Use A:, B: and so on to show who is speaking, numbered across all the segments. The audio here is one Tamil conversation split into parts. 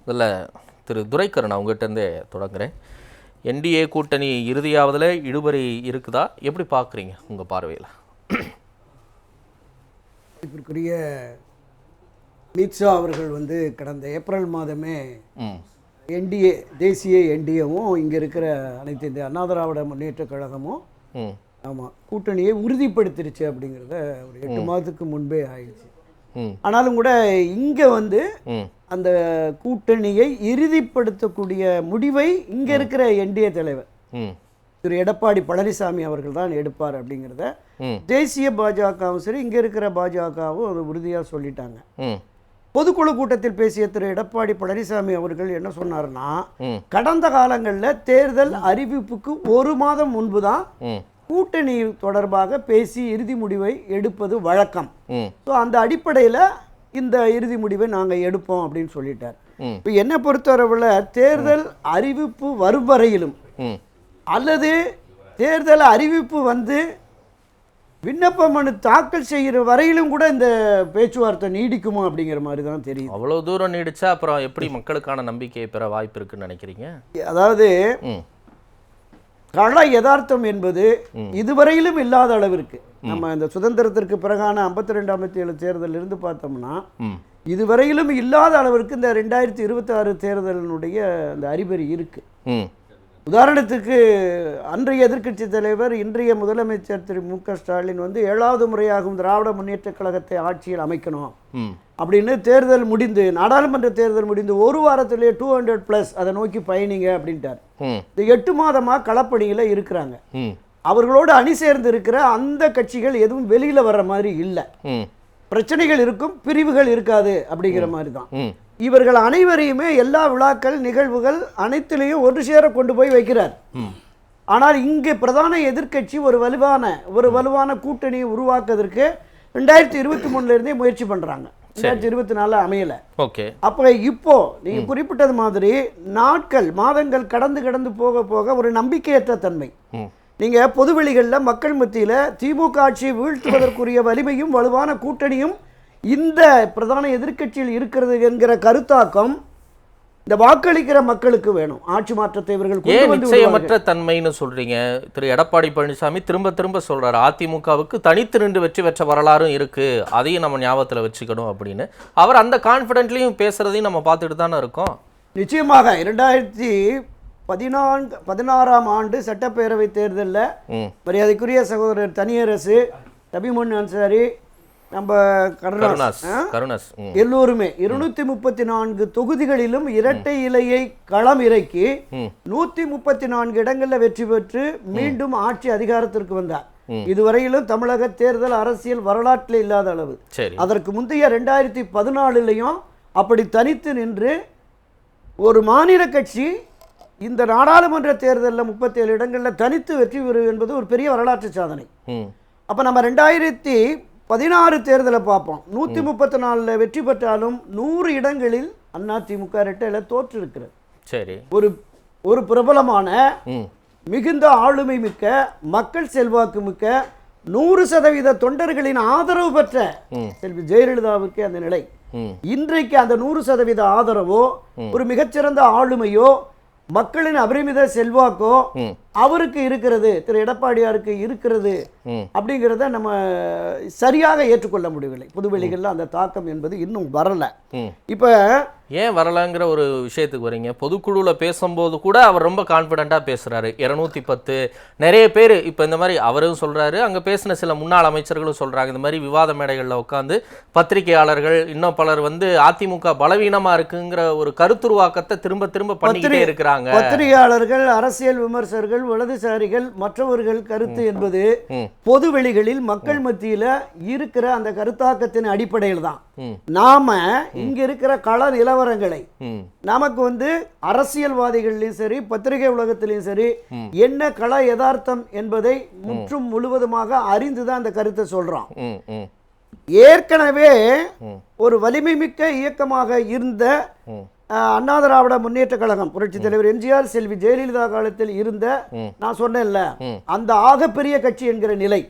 A: இதில் திரு துரைக்கரன் அவங்ககிட்டருந்தே தொடங்குறேன். என்டிஏ கூட்டணி இறுதியாவதில் இழுபறி இருக்குதா, எப்படி பார்க்குறீங்க உங்கள் பார்வையில்?
B: இதற்குரிய அமித்ஷா அவர்கள் கடந்த ஏப்ரல் மாதமே என்டிஏ தேசிய என்டிஏவும் இங்கே இருக்கிற அனைத்து இந்த அண்ணா திராவிட முன்னேற்ற கழகமும் ஆமாம் கூட்டணியை உறுதிப்படுத்திருச்சு அப்படிங்கிறத ஒரு 8 மாதத்துக்கு முன்பே ஆயிடுச்சு. ஆனாலும் கூட இங்கே அந்த கூட்டணியை இறுதிப்படுத்தக்கூடிய முடிவை இங்கே இருக்கிற என்டிஏ தலைவர் திரு எடப்பாடி பழனிசாமி அவர்கள் தான் எடுப்பார் அப்படிங்கிறத தேசிய பாஜகவும் சரி இங்கே இருக்கிற பாஜகவும் அது உறுதியாக சொல்லிட்டாங்க. பொதுக்குழு கூட்டத்தில் பேசிய திரு எடப்பாடி பழனிசாமி அவர்கள் என்ன சொன்னார்னா, கடந்த காலங்களில் தேர்தல் அறிவிப்புக்கு 1 மாதம் முன்பு தான் கூட்டணி தொடர்பாக பேசி இறுதி முடிவை எடுப்பது வழக்கம். ஸோ அந்த அடிப்படையில் இந்த இறுதி முடிவை நாங்கள் எடுப்போம் அப்படின்னு சொல்லிட்டார். இப்போ என்னை பொறுத்தவரைவில் தேர்தல் அறிவிப்பு வரும் வரையிலும் அல்லது தேர்தல் அறிவிப்பு விண்ணப்ப மனு தாக்கல் செய்கிற வரையிலும் கூட இந்த பேச்சுவார்த்தை நீடிக்குமா அப்படிங்கிற மாதிரி தான் தெரியும்.
A: அவ்வளோ தூரம் நீடிச்சா அப்புறம் எப்படி மக்களுக்கான நம்பிக்கையை பெற வாய்ப்பு இருக்குன்னு நினைக்கிறீங்க?
B: அதாவது கள யதார்த்தம் என்பது இதுவரையிலும் இல்லாத அளவிற்கு நம்ம இந்த சுதந்திரத்திற்கு பிறகான 52 57 தேர்தல் இருந்து பார்த்தோம்னா இதுவரையிலும் இல்லாத அளவிற்கு இந்த 2026 தேர்தலினுடைய அந்த அறிகுறி இருக்கு. உதாரணத்துக்கு அன்றைய எதிர்க்கட்சி தலைவர் இன்றைய முதலமைச்சர் திரு மு.க. ஸ்டாலின் 7வது முறையாகும் திராவிட முன்னேற்ற கழகத்தை ஆட்சியில் அமைக்கணும் அப்படின்னு தேர்தல் முடிந்து நாடாளுமன்ற தேர்தல் முடிந்து 1 வாரத்திலேயே 200+ அதை நோக்கி பயணிங்க அப்படின்ட்டார். இந்த 8 மாதமா களப்பணியில இருக்கிறாங்க. அவர்களோடு அணி சேர்ந்து இருக்கிற அந்த கட்சிகள் எதுவும் வெளியில வர்ற மாதிரி இல்லை. பிரச்சனைகள் இருக்கும், பிரிவுகள் இருக்காது அப்படிங்கிற மாதிரி தான். இவர்கள் அனைவரையுமே எல்லா விழாக்கள் நிகழ்வுகள் அனைத்திலையும் ஒன்று சேர கொண்டு போய் வைக்கிறார். ஆனால் இங்கே பிரதான எதிர்க்கட்சி ஒரு வலுவான கூட்டணியை உருவாக்குவதற்கு 2023 இருந்தே முயற்சி பண்றாங்க. 2024 அமையல. அப்ப இப்போ நீங்க குறிப்பிட்டது மாதிரி மாதங்கள் கடந்து போக போக ஒரு நம்பிக்கையற்ற தன்மை. நீங்க பொதுவெளிகளில் மக்கள் மத்தியில் திமுக ஆட்சியை வீழ்த்துவதற்குரிய வலிமையும் வலுவான கூட்டணியும் இந்த பிரதான எதிர்க்கட்சியில் இருக்கிறது என்கிற கருத்தாக்கம் இந்த வாக்களிக்கிற மக்களுக்கு வேணும். ஆட்சி மாற்றத்தை இவர்கள்
A: நிச்சயமற்ற தன்மைன்னு சொல்றீங்க. திரு எடப்பாடி பழனிசாமி திரும்ப சொல்றாரு, அதிமுகவுக்கு தனித்து நின்று வெற்றி பெற்ற வரலாறும் இருக்கு, அதையும் நம்ம ஞாபகத்தில் வச்சுக்கணும் அப்படின்னு. அவர் அந்த கான்ஃபிடென்ட்லையும் பேசுறதையும் நம்ம பார்த்துட்டு தானே இருக்கோம்.
B: நிச்சயமாக 2016ஆம் ஆண்டு சட்டப்பேரவை தேர்தலில் மரியாதைக்குரிய சகோதரர் தனியரசு, தபிமுன் அன்சாரி, நம்ம கருணாஸ் எல்லோருமே 234 தொகுதிகளிலும் இரட்டை இலையை களம் இறக்கி 134 இடங்களில் வெற்றி பெற்று மீண்டும் ஆட்சி அதிகாரத்திற்கு வந்தார். இதுவரையிலும் தமிழக தேர்தல் அரசியல் வரலாற்றில் இல்லாத அளவு. அதற்கு முந்தைய 2014 அப்படி தனித்து நின்று ஒரு மாநில கட்சி இந்த நாடாளுமன்ற தேர்தலில் 37 இடங்களில் தனித்து வெற்றி பெறுவது என்பது ஒரு பெரிய வரலாற்று சாதனை. அப்போ நம்ம 2016 தேர்தலை பார்ப்போம். 134 வெற்றி பெற்றாலும் 100 இடங்களில் அதிமுக இரட்டையில தோற்று இருக்கிறது. சரி, ஒரு பிரபலமான மிகுந்த ஆளுமை மிக்க மக்கள் செல்வாக்கு மிக்க 100% தொண்டர்களின் ஆதரவு பெற்ற செல்வி ஜெயலலிதாவுக்கு அந்த நிலை. இன்றைக்கு அந்த 100% ஆதரவோ ஒரு மிகச்சிறந்த ஆளுமையோ மக்களின் அபரிமித செல்வாக்கோ அவருக்கு இருக்கிறது, திரு எடப்பாடியாருக்கு இருக்கிறது அப்படிங்கிறத நம்ம சரியாக ஏற்றுக்கொள்ள முடியவில்லை. புதுவெளிகளில் அந்த தாக்கம் என்பது இன்னும் வரல. இப்ப
A: ஏன் வரலங்கிற ஒரு விஷயத்துக்கு வரீங்க. பொதுக்குழுவில் பேசும்போது கூட அவர் ரொம்ப கான்ஃபிடென்ட்டாக பேசுகிறாரு. 210 நிறைய பேர் இப்போ இந்த மாதிரி அவரும் சொல்கிறாரு, அங்கே பேசின சில முன்னாள் அமைச்சர்களும் சொல்கிறாங்க. இந்த மாதிரி விவாத மேடைகளில் உட்காந்து பத்திரிகையாளர்கள் இன்னும் பலர் அதிமுக பலவீனமாக இருக்குங்கிற ஒரு கருத்துருவாக்கத்தை திரும்ப பண்ணிக்கிட்டே இருக்கிறாங்க.
B: பத்திரிகையாளர்கள், அரசியல் விமர்சகர்கள், வலதுசாரிகள், மற்றவர்கள் கருத்து என்பது பொதுவெளிகளில் மக்கள் மத்தியில் இருக்கிற அந்த கருத்தாக்கத்தின் அடிப்படையில் தான். நாம இங்க இருக்கிற கள நிலவரங்களை நமக்கு அரசியல்வாதிகளையும் சரி பத்திரிகை உலகத்திலையும் சரி என்ன கள யதார்த்தம் என்பதை முற்றும் முழுவதுமாக அறிந்துதான் அந்த கருத்தை சொல்றோம். ஏற்கனவே ஒரு வலிமை மிக்க இயக்கமாக இருந்த அண்ணா திராவிட முன்னேற்ற கழகம் புரட்சி தலைவர் எம்ஜிஆர் செல்வி ஜெயலலிதா காலத்தில் இருந்த நான் சொன்னேன்ல அந்த ஆகப்பெரிய கட்சி என்கிற நிலை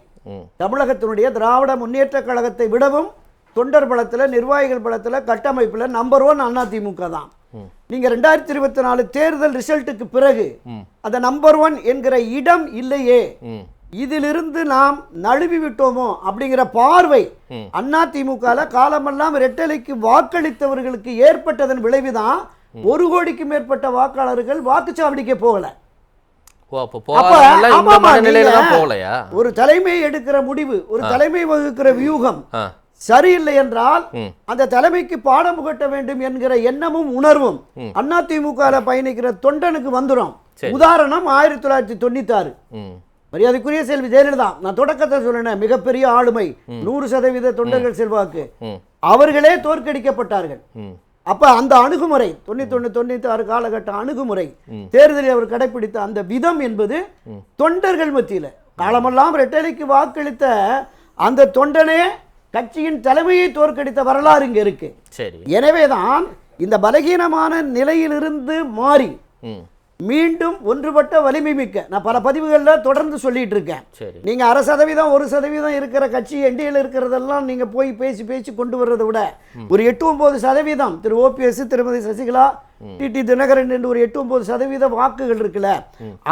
B: தமிழகத்தினுடைய திராவிட முன்னேற்ற கழகத்தை விடவும் தொண்டர் பலத்தில் நிர்வாகிகள் பலத்தில் கட்டமைப்பில் நம்பர் 1 அதிமுக தான். நீங்க 2024 தேர்தல் ரிசல்ட்டுக்கு பிறகு அந்த நம்பர் 1 என்கிற இடம் இல்லையே, இதிலிருந்து நாம் நழுவி விட்டோமோ அப்படிங்கிற பார்வை அதிமுக காலமெல்லாம் இரட்டலைக்கு வாக்களித்தவர்களுக்கு ஏற்பட்டதன் விளைவுதான் 1 கோடிக்கு மேற்பட்ட வாக்காளர்கள் வாக்குச்சாவடிக்கே போகல. ஒரு தலைமை எடுக்கிற முடிவு, ஒரு தலைமை வகுக்கிற வியூகம் சரியில்லை என்றால் அந்த தலைமைக்கு பாடம் புகட்ட வேண்டும் என்கிற எண்ணமும் உணர்வும் அதிமுக பயணிக்கிற தொண்டனுக்கு வந்துடும். உதாரணம் 1996 மரியாதைக்குரிய செல்வி ஜெயலலிதா, நான் தொடக்கத்தை சொன்னேன், மிகப்பெரிய ஆளுமை, 100% தொண்டர்கள் செல்வாக்கு, அவர்களே தோற்கடிக்கப்பட்டார்கள். அப்ப அந்த அணுகுமுறை 91-96 காலகட்ட அணுகுமுறை, தேர்தலில் அவர் கடைபிடித்த அந்த விதம் என்பது தொண்டர்கள் மத்தியில காலமெல்லாம் இரட்டைலைக்கு வாக்களித்த அந்த தொண்டனே கட்சியின் தலைமையை தோற்கடித்த வரலாறு இங்க இருக்கு. எனவேதான் இந்த பலகீனமான நிலையிலிருந்து மாறி மீண்டும் ஒன்றுபட்ட வலிமை மிக்க, நான் பல பதிவுகளில் தொடர்ந்து சொல்லிட்டு இருக்கேன், நீங்க 0.5% 1% இருக்கிற கட்சி என்டிஏல இருக்கிறதெல்லாம் நீங்க போய் பேசி கொண்டு வர்றதை விட ஒரு 8-9% திரு ஓபிஎஸ், திருமதி சசிகலா, டிடி தினகரன் என்று ஒரு 8-9% வாக்குகள் இருக்குல்ல,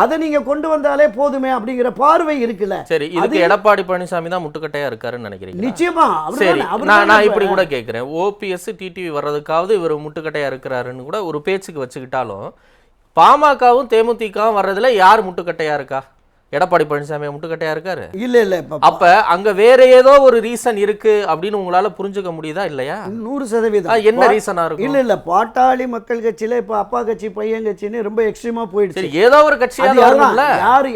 B: அதை நீங்க கொண்டு வந்தாலே போதுமே அப்படிங்கிற பார்வை இருக்குல்ல.
A: சரி, இதுக்கு எடப்பாடி பழனிசாமி தான் முட்டுக்கட்டையா இருக்காருன்னு நினைக்கிறீங்க?
B: நிச்சயமா.
A: சரி, நான் இப்படி கூட கேட்கிறேன், ஓபிஎஸ் டிடிவி வர்றதுக்காவது இவர் முட்டுக்கட்டையா இருக்கிறாருன்னு கூட ஒரு பேச்சுக்கு வச்சுக்கிட்டாலும் பாமகவும் தேமுதிகவும் வர்றதுல யார் முட்டுக்கட்டையா இருக்கா? எடப்பாடி பழனிசாமி முட்டுக்கட்டையா இருக்காரு?
B: இல்ல.
A: அப்ப அங்க வேற ஏதோ ஒரு ரீசன் இருக்கு அப்படின்னு உங்களால புரிஞ்சுக்க முடியுதா இல்லையா?
B: 100%.
A: என்ன ரீசனா இருக்கும்?
B: இல்ல பாட்டாளி மக்கள் கட்சியில இப்ப அப்பா கட்சி பையன் கட்சின்னு ரொம்ப எக்ஸ்ட்ரீமா போயிடுச்சு.
A: ஏதோ ஒரு கட்சியா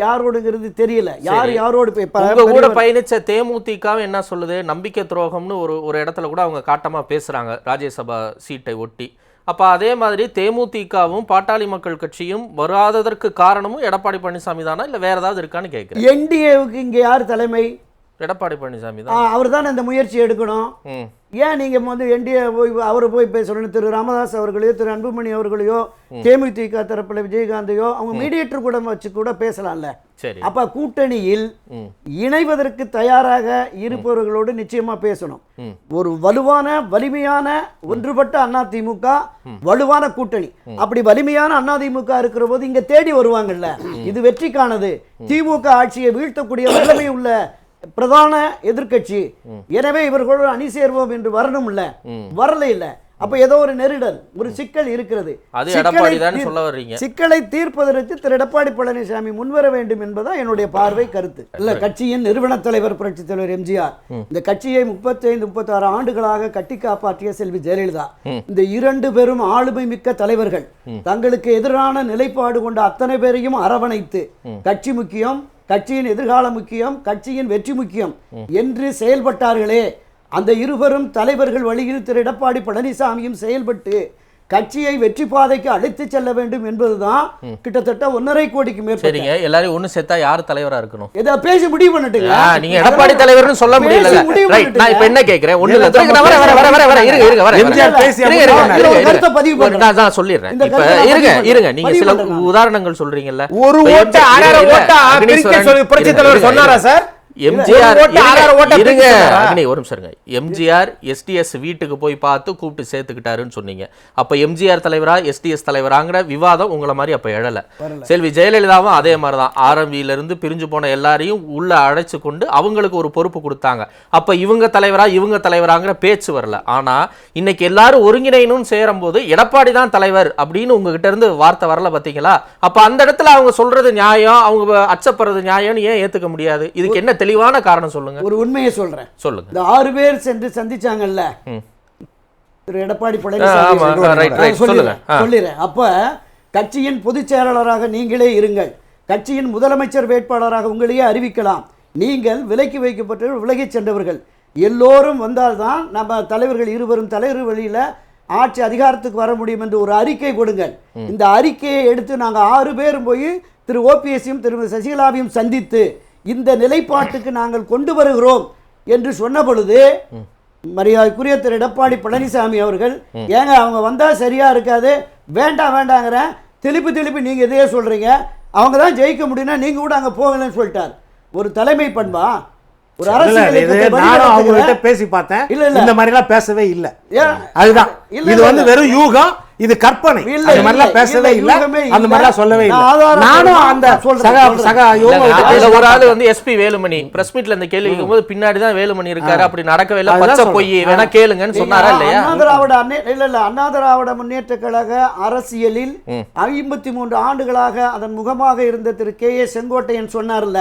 B: யாரோடுங்கிறது தெரியல, யாரோடு
A: கூட பயணிச்ச தேமுதிக என்ன சொல்லுது, நம்பிக்கை துரோகம்னு ஒரு இடத்துல கூட அவங்க காட்டமா பேசுறாங்க ராஜ்யசபா சீட்டை ஒட்டி. அப்ப அதே மாதிரி தேமுதிகவும் பாட்டாளி மக்கள் கட்சியும் வராததற்கு காரணமும் எடப்பாடி பழனிசாமி தானா இல்ல வேற ஏதாவது இருக்கான்னு கேட்கிறேன்.
B: என்டிஏவுக்கு இங்க யார் தலைமை?
A: எடப்பாடி பழனிசாமி தான்.
B: அவர் தான் இந்த முயற்சி எடுக்கணும். ஏன் நீங்க வந்து என்டிஏ அவரை போய் பேசணும்? திரு ராமதாஸ் அவர்களையோ திரு அன்புமணி அவர்களையோ தேமுதிக தரப்புல விஜயகாந்தையோ அவங்க மீடியேட்டர் கூட வச்சு கூட பேசலாம்ல. அப்ப கூட்டணியில் இணைவதற்கு தயாராக இருப்பவர்களோடு நிச்சயமா பேசணும். ஒரு வலுவான வலிமையான ஒன்றுபட்ட அதிமுக, வலுவான கூட்டணி, அப்படி வலிமையான அதிமுக இருக்கிற போது இங்க தேடி வருவாங்கல்ல, இது வெற்றிக்கானது. திமுக ஆட்சியை வீழ்த்தக்கூடிய வலிமை உள்ள பிரதான எதிர்கட்சி, எனவே இவர்களோடு அணி சேர்வோம் என்று வரணும் இல்ல, வரல இல்ல. அப்ப ஏதோ ஒரு நெருடல், ஒரு சிக்கல் இருக்கிறது. சிக்கலை தீர்ப்பதற்கு திரு எடப்பாடி பழனிசாமி முன்வர வேண்டும் என்பதா என்னுடைய பார்வை, கருத்து. இல்ல, கட்சியின் நிறுவன தலைவர் புரட்சி தலைவர் எம்ஜிஆர் இந்த கட்சியை 35-36 ஆண்டுகளாக கட்டி காப்பாற்றிய செல்வி ஜெயலலிதா, இந்த 2 பேரும் ஆளுமை மிக்க தலைவர்கள் தங்களுக்கு எதிரான நிலைப்பாடு கொண்ட அத்தனை பேரையும் அரவணைத்து கட்சி முக்கியம், கட்சியின் எதிர்காலம் முக்கியம், கட்சியின் வெற்றி முக்கியம் என்று செயல்பட்டார்களே, அந்த இருவரும் தலைவர்கள் வழியில் திரு எடப்பாடி பழனிசாமியும் செயல்பட்டு கட்சியை வெற்றி பாதைக்கு அழைத்து செல்ல வேண்டும் என்பதுதான் கிட்டத்தட்ட 1.5 கோடிக்கு மேற்பட்ட.
A: சரிங்க, எல்லாரும் ஒண்ணு சேர்த்தா யார் தலைவரா இருக்கணும்?
B: இத பேசி முடிவு பண்ணிட்டுங்க.
A: நீங்க எடப்பாடி தலைவர்னு சொல்ல முடியல. ரைட், நான் இப்ப என்ன கேக்குறேன், ஒண்ணு இல்ல, வர எம்ஜிஆர் பேசி கருத்தை பதிவு பண்ணி நான் சொல்லிறேன். இப்ப இருங்க, நீங்க சில உதாரணங்கள் சொல்றீங்கல்ல,
C: ஒரு ஓட்டு 6 ஓட்டா பிரிக்க சொல்லி புரட்சி தலைவர் சொன்னாரா சார்?
A: எம்ஜிஆர் ஒரு நிமிஷம் இருங்க. எம்ஜிஆர் எஸ்டிஎஸ் வீட்டுக்கு போய் பார்த்து கூப்பிட்டு சேர்த்துக்கிட்டாருன்னு சொன்னீங்க. அப்ப எம்ஜிஆர் தலைவரா எஸ்டிஎஸ் தலைவராங்கிற விவாதம் உங்களை மாதிரி அப்ப எழல. செல்வி ஜெயலலிதாவும் அதே மாதிரிதான், ஆர்எம்பியில இருந்து பிரிஞ்சு போன எல்லாரையும் உள்ள அழைச்சு கொண்டு அவங்களுக்கு ஒரு பொறுப்பு கொடுத்தாங்க. அப்ப இவங்க தலைவராங்கிற பேச்சு வரல. ஆனா இன்னைக்கு எல்லாரும் ஒருங்கிணைன்னு சேரும் போது எடப்பாடி தான் தலைவர் அப்படின்னு உங்ககிட்ட இருந்து வார்த்தை வரல, பாத்தீங்களா? அப்ப அந்த இடத்துல அவங்க சொல்றது நியாயம், அவங்க அச்சப்படுறது நியாயம்னு ஏன் ஏத்துக்க முடியாது? இதுக்கு என்ன தெளிவான காரணம் சொல்லுங்க.
B: ஒரு உண்மையை சொல்றேன், சொல்லுங்க. இந்த 6 பேர் சென்று சந்திச்சாங்கல்ல திரு எடப்பாடி பழனிசாமி, சொல்லிடுறேன். அப்ப கட்சியின் பொதுச் செயலாளராக நீங்களே இருங்கள், கட்சியின் முதலமைச்சர் வேட்பாளராக உங்களையே அறிவிக்கலாம், நீங்கள் விலக்கி வைக்கப்பட்டவர்கள், விலகிச் சென்றவர்கள் எல்லோரும் வந்தால்தான் நம்ம தலைவர்கள் இருவரும் தலைவர் வழியில ஆட்சி அதிகாரத்துக்கு வர முடியும் என்று ஒரு அறிக்கை கொடுங்கள். இந்த அறிக்கையை எடுத்து நாங்கள் 6 பேரும் போய் திரு ஓபிஎஸ்ஸையும் திருமதி சசிகலாவையும் சந்தித்து இந்த நிலைப்பாட்டுக்கு நாங்கள் கொண்டு வருகிறோம் என்று சொன்ன பொழுது மரியாதைக்குரிய திரு எடப்பாடி பழனிசாமி அவர்கள், ஏங்க அவங்க வந்தா சரியா இருக்காது, வேண்டாங்கிற திருப்பி நீங்க இதையே சொல்றீங்க, அவங்க தான் ஜெயிக்க முடியும்னா நீங்க கூட அங்க போகலன்னு சொல்லிட்டார். ஒரு தலைமை பண்பா, ஒரு அரசியல்
C: பேசி பார்த்தேன், இந்த மாதிரி எல்லாம் பேசவே இல்லை. அதுதான் இது வெறும் யூகம். இது கற்பனை.
B: இல்ல,
C: அந்த மாதிரிலாம்
B: இல்ல,
C: பேசவே
B: இல்ல,
C: இல்ல,
B: யூகமே
C: அந்த
B: இல்ல.
C: மாதிரிலாம் சொல்லவே
B: நான்
C: இல்லை.
B: ஆதாரம்
C: நானும் அந்த
B: சொல்றேன்.
C: சக யோகா
A: அதுல ஒரு ஆளு வந்து எஸ்பி வேலுமணி பிரஸ் மீட்ல இந்த கேள்வி கேட்கும்போது பின்னாடி தான் வேலுமணணி இருக்காரு, அப்படி நடக்கவே இல்லை,
C: அதுதான்
A: பச்சை
C: சொல்றேன்.
A: பொய் வேணா கேளுங்கன்னு சொன்னாரா இல்லையா?
B: அண்ணா திராவிட முன்னேற்ற கழக அரசியலில் 53 ஆண்டுகளாக அதன் முகமாக இருந்த திரு கே ஏ செங்கோட்டையன் சொன்னார்ல,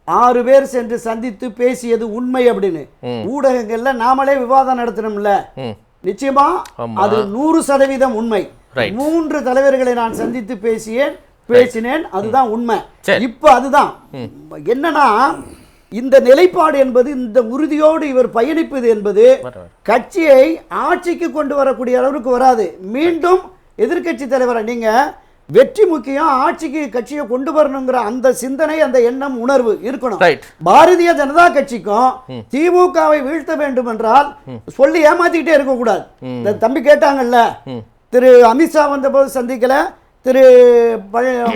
B: 6 பேர் சென்று சந்தித்து பேசியது உண்மை அப்படின்னு. ஊடகங்கள்ல நாமளே விவாதம் நடத்தணும்ல, நிச்சயமா அது 100% உண்மை. 3 தலைவர்களை நான் சந்தித்து பேசினேன், அதுதான் உண்மை. இப்ப அதுதான் என்னன்னா, இந்த நிலைப்பாடு என்பது, இந்த உறுதியோடு இவர் பயணிப்பது என்பது கட்சியை ஆட்சிக்கு கொண்டு வரக்கூடிய அளவுக்கு வராது. மீண்டும் எதிர்க்கட்சி தலைவரை நீங்க வெற்றி முக்கியம், ஆட்சிக்கு கட்சியை கொண்டு வரணுங்கிற அந்த சிந்தனை, அந்த எண்ணம், உணர்வு இருக்கணும். பாரதிய ஜனதா கட்சிக்கும் திமுகவை வீழ்த்த வேண்டும் என்றால் சொல்லி ஏமாத்திக்கிட்டே இருக்க கூடாது. இந்த தம்பி கேட்டாங்கல்ல, திரு அமித்ஷா வந்த போது சந்திக்கல, திரு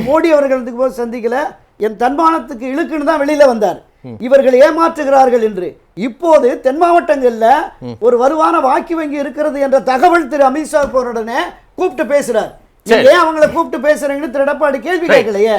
B: மோடி அவர்கள் போது சந்திக்கல, என் தன்மானத்துக்கு இழுக்குன்னு தான் வெளியில வந்தார். இவர்கள் ஏமாற்றுகிறார்கள் என்று இப்போது தென் மாவட்டங்கள்ல ஒரு வலுவான வாக்கு வங்கி இருக்கிறது என்ற தகவல் திரு அமித்ஷா போன உடனே கூப்பிட்டு பேசுறார். ஏன் அவங்களை கூப்பிட்டு பேசுறீங்கன்னு திரு எடப்பாடி கேள்வி கேட்கலையே.